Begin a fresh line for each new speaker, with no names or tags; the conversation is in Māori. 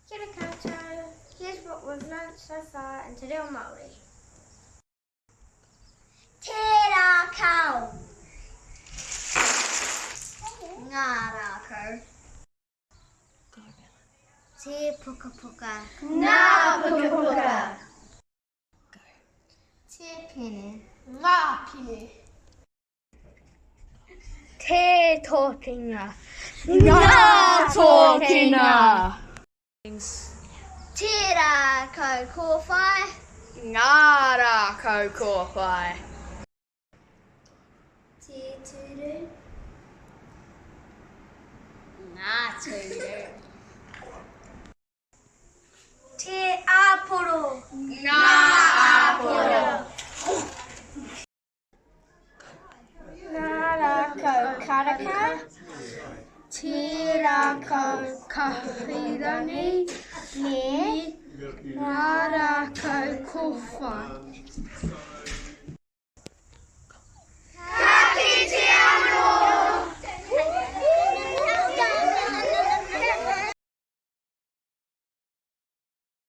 Kia ora koutou. Here's what we've learnt so far in Te Reo Māori. Tērā kau. Ngā rākau. Te puka puka.
Ngā puka puka.
Te pene.
Ngā pine.
Te tōpinga.
Ngā tōpina.
Tērā kau kōwhai.
Ngā rākau kōwhai.
Te turu.
Ngā tūru.
Te āporo.
Ngā āporo.
Ngā rākau karaka. Te rākau kahirangi. Me.
Ngā rākau kōwhai.